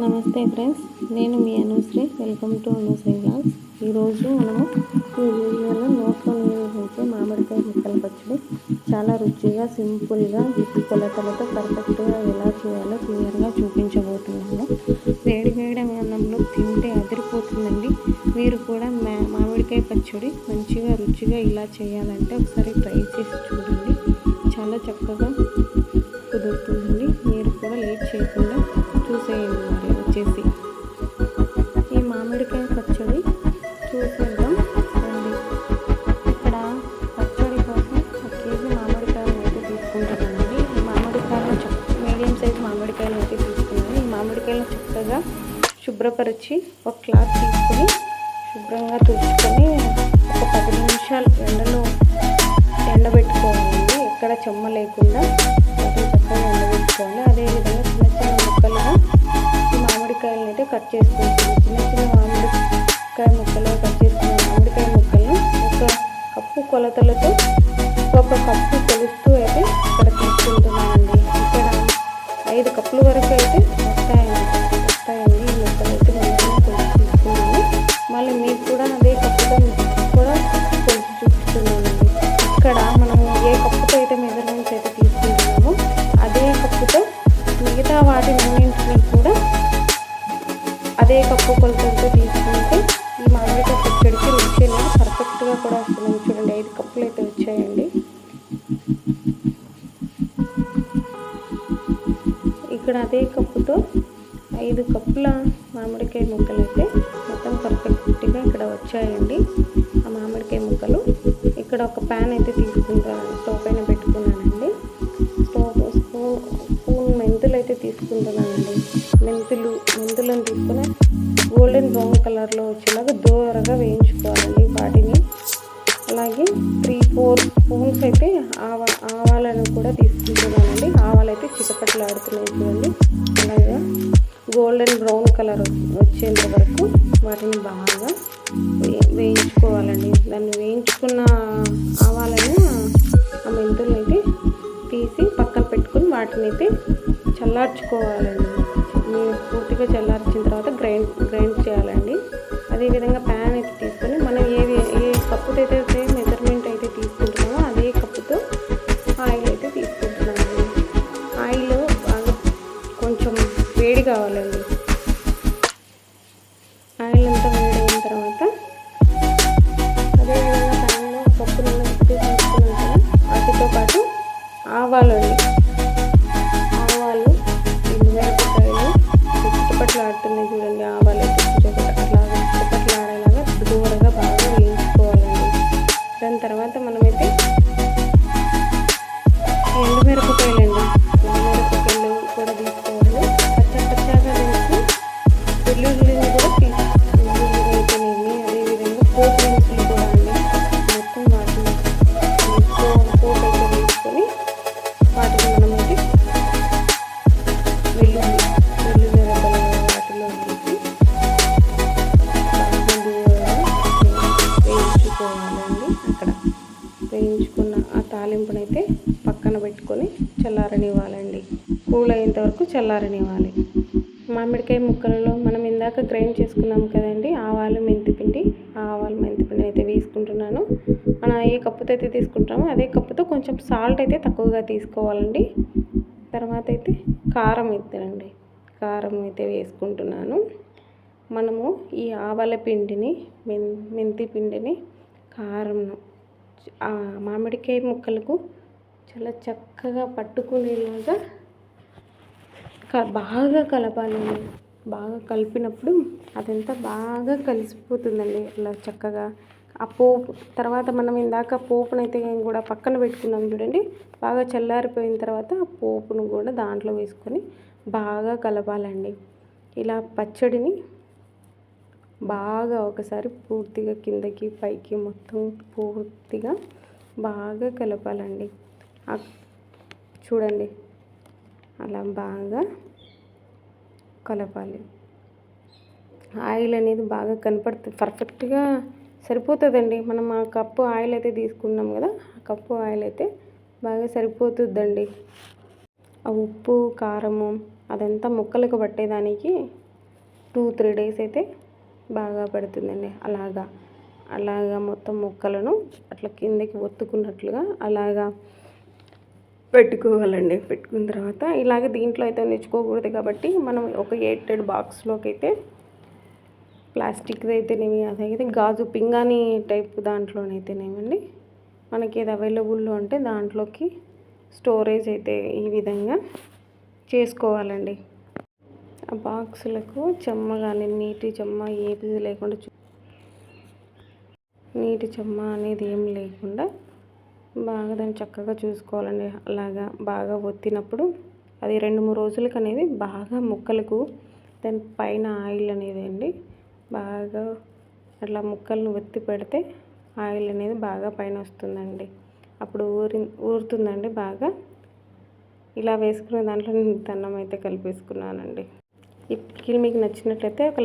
నమస్తే ఫ్రెండ్స్, నేను మీ Anushree. Welcome to Anushree vlogs. ఈరోజు మనము ఈ వీడియోలో నోట్లో నీళ్ళు ఊరితే మామిడికాయ ముక్కల పచ్చడి చాలా రుచిగా, సింపుల్గా, వీటి కొలతలతో పర్ఫెక్ట్గా ఎలా చేయాలో క్లియర్గా చూపించబోతున్నాను. వేడి వేడి అన్నంలో తింటే అదిరిపోతుందండి. మీరు కూడా మామిడికాయ పచ్చడి మంచిగా రుచిగా ఇలా చేయాలంటే ఒకసారి ట్రై చేసి చూడండి. చాలా చక్కగా కుదురుతుందండి. మీరు కూడా లేట్ చేయకుండా చూసేయండి. మరి వచ్చేసి ఈ మామిడికాయ పచ్చడి చూసేద్దాం రండి. ఇక్కడ పచ్చడి కోసం 1 కేజీ మామిడికాయలు అయితే తీసుకుంటానండి. ఈ మామిడికాయలు మీడియం సైజ్ మామిడికాయలు అయితే తీసుకున్నాను. ఈ మామిడికాయలు చక్కగా శుభ్రపరిచి ఒక క్లాత్ తీసుకొని శుభ్రంగా తుడుచుకొని ఒక 10 నిమిషాలు ఎండలో ఎండబెట్టుకోవాలండి. ఎక్కడ చెమ్మ లేకుండా వాటిని చక్కగా ఎండబెట్టుకోవాలి. అదేవిధంగా చిన్న చిన్న ముక్కలుగా ఈ మామిడికాయలను అయితే కట్ చేసుకుంటున్నాను. చిన్న చిన్న మామిడికాయ ముక్కలుగా కట్ చేసుకున్న మామిడికాయ ముక్కలను ఒక కప్పు కొలతలతో ఒక కప్పు కొలుస్తూ అయితే ఇక్కడ తీసుకుంటున్నానండి. ఇక్కడ 5 కప్పుల వరకు అయితే వస్తాయండి ఈ ముక్కలు అయితే మంచిగా కొలిచి తీసుకున్నాను. మళ్ళీ మీకు కూడా అదే కప్పుతో కూడా కొలిచి చూపిస్తున్నానండి. ఇక్కడ మనము ఏ కప్పుతో అయితే మెజర్మెంట్స్ అయితే తీసుకుంటున్నామో అదే కప్పుతో మిగతా వాటినన్నింటినీ కూడా అదే కప్పు కొలతలతో తీసుకుంటే ఈ మామిడికాయ పచ్చడికి రుచి అనేది పర్ఫెక్ట్గా కూడా వస్తుంది. చూడండి, 5 కప్పులు అయితే వచ్చాయండి. ఇక్కడ అదే కప్పుతో 5 కప్పుల మామిడికాయ ముక్కలు అయితే మొత్తం పర్ఫెక్ట్గా ఇక్కడ వచ్చాయండి. ఆ మామిడికాయ ముక్కలు ఇక్కడ ఒక ప్యాన్ అయితే తీసుకుంటాను. స్టవ్ పైన పెట్టుకున్నానండి. స్పూన్ మెంతులు అయితే తీసుకుంటున్నానండి. మెంతులను తీసుకుని గోల్డెన్ బ్రౌన్ కలర్లో వచ్చేలాగా దూరగా వేయించుకోవాలండి వాటిని. అలాగే 3-4 స్పూన్స్ అయితే ఆవాలను కూడా తీసుకుంటున్నానండి. ఆవాలు అయితే చిటపటలాడుతున్నాయి చూడండి. అలాగే గోల్డెన్ బ్రౌన్ కలర్ వచ్చేంత వరకు వాటిని బాగా వేయించుకోవాలండి. దాన్ని వేయించుకున్న ఆవాలను ఆ మెంతులు అయితే తీసి పక్కన పెట్టుకుని వాటిని అయితే చల్లార్చుకోవాలండి. పూర్తిగా చల్లార్చిన తర్వాత గ్రైండ్ చేయాలండి. అదేవిధంగా ప్యాన్ అయితే తీసుకొని మనం ఏ కప్పుతో అయితే మెజర్మెంట్ అయితే తీసుకుంటున్నామో అదే కప్పుతో ఆయిల్ అయితే తీసుకుంటున్నామండి. ఆయిల్ బాగా కొంచెం వేడి కావాలండి. ఆయిల్ అంతా వేడి అయిన తర్వాత అదేవిధంగా ప్యాన్లో పప్పు నూనె తీసుకున్నాం కదా, వాటితో పాటు ఆవాలు, ఎండుమిరపకాయలు చిటపటలాడుతున్నాయి చూడండి. ఆవాలు అయితే చిటపటలాడేలాగా దూరగా బాగా వేయించుకోవాలండి. దాని తర్వాత మనమైతే ఎండుమిరపకాయలు కూడా తీసుకోవాలి. పచ్చగా వేసి వెల్లుల్లిని కూడా అయితేనేమి, అదేవిధంగా పోపు దినుసులు కూడా అండి. మొత్తం వాటిని పోపు అయితే వేసుకొని వాటిని మనమైతే వెల్లుల్లి రెబ్బలు వాటిలో వేసి వేయించుకోవాలండి. అక్కడ వేయించుకున్న ఆ తాలింపునైతే పక్కన పెట్టుకొని చల్లారనివ్వాలండి. కూల్ అయ్యేంత వరకు చల్లారనివ్వాలి. మామిడికాయ ముక్కలలో మనం ఇందాక గ్రైండ్ చేసుకున్నాం కదండి ఆవాలు మెంతిపిండి అయితే వేసుకుంటున్నాను. మనం ఏ కప్పుతో అయితే తీసుకుంటామో అదే కప్పుతో కొంచెం సాల్ట్ అయితే తక్కువగా తీసుకోవాలండి. తర్వాత అయితే కారం అయితే వేసుకుంటున్నాను. మనము ఈ ఆవాల పిండిని, మెంతి పిండిని, కారంను ఆ మామిడికాయ ముక్కలకు చాలా చక్కగా పట్టుకునేలాగా బాగా కలపాలండి. బాగా కలిపినప్పుడు అదంతా బాగా కలిసిపోతుందండి. అలా చక్కగా ఆ పోపు తర్వాత మనం ఇందాక పోపునైతే కూడా పక్కన పెట్టుకున్నాం చూడండి. బాగా చల్లారిపోయిన తర్వాత ఆ పోపును కూడా దాంట్లో వేసుకొని బాగా కలపాలండి. ఇలా పచ్చడిని బాగా ఒకసారి పూర్తిగా కిందకి పైకి మొత్తం పూర్తిగా బాగా కలపాలండి. చూడండి, అలా బాగా కలపాలి. ఆయిల్ అనేది బాగా కనపడుతుంది, పర్ఫెక్ట్గా సరిపోతుందండి. మనం ఆ కప్పు ఆయిల్ అయితే తీసుకున్నాం కదా, ఆ కప్పు ఆయిల్ అయితే బాగా సరిపోతుందండి. ఆ ఉప్పు, కారము, అదంతా ముక్కలకు పట్టేదానికి 2-3 డేస్ అయితే బాగా పడుతుందండి. అలాగా మొత్తం ముక్కలను అట్లా కిందకి ఒత్తుకున్నట్లుగా అలాగా పెట్టుకోవాలండి. పెట్టుకున్న తర్వాత ఇలాగ దీంట్లో అయితే ఉంచుకోకూడదు కాబట్టి మనం ఒక ఎయిటెడ్ బాక్స్లోకి అయితే ప్లాస్టిక్ది అయితేనేమి, అదైతే గాజు పింగాణి టైప్ దాంట్లోనైతేనేమండి మనకి ఏది అవైలబుల్లో ఉంటే దాంట్లోకి స్టోరేజ్ అయితే ఈ విధంగా చేసుకోవాలండి. ఆ బాక్సులకు చెమ్మ కానీ నీటి చెమ్మ ఏది లేకుండా నీటి చెమ్మ అనేది ఏం లేకుండా బాగా దాన్ని చక్కగా చూసుకోవాలండి. అలాగా బాగా ఒత్తినప్పుడు అది 2-3 రోజులకి అనేది బాగా ముక్కలకు దాని పైన ఆయిల్ అనేది అండి బాగా అట్లా ముక్కలను ఒత్తి పెడితే ఆయిల్ అనేది బాగా పైన వస్తుందండి. అప్పుడు ఊరుతుందండి బాగా. ఇలా వేసుకునే దాంట్లో నేను అన్నం అయితే కలిపేసుకున్నానండి. ఈ పికిల్ మీకు నచ్చినట్లయితే ఒక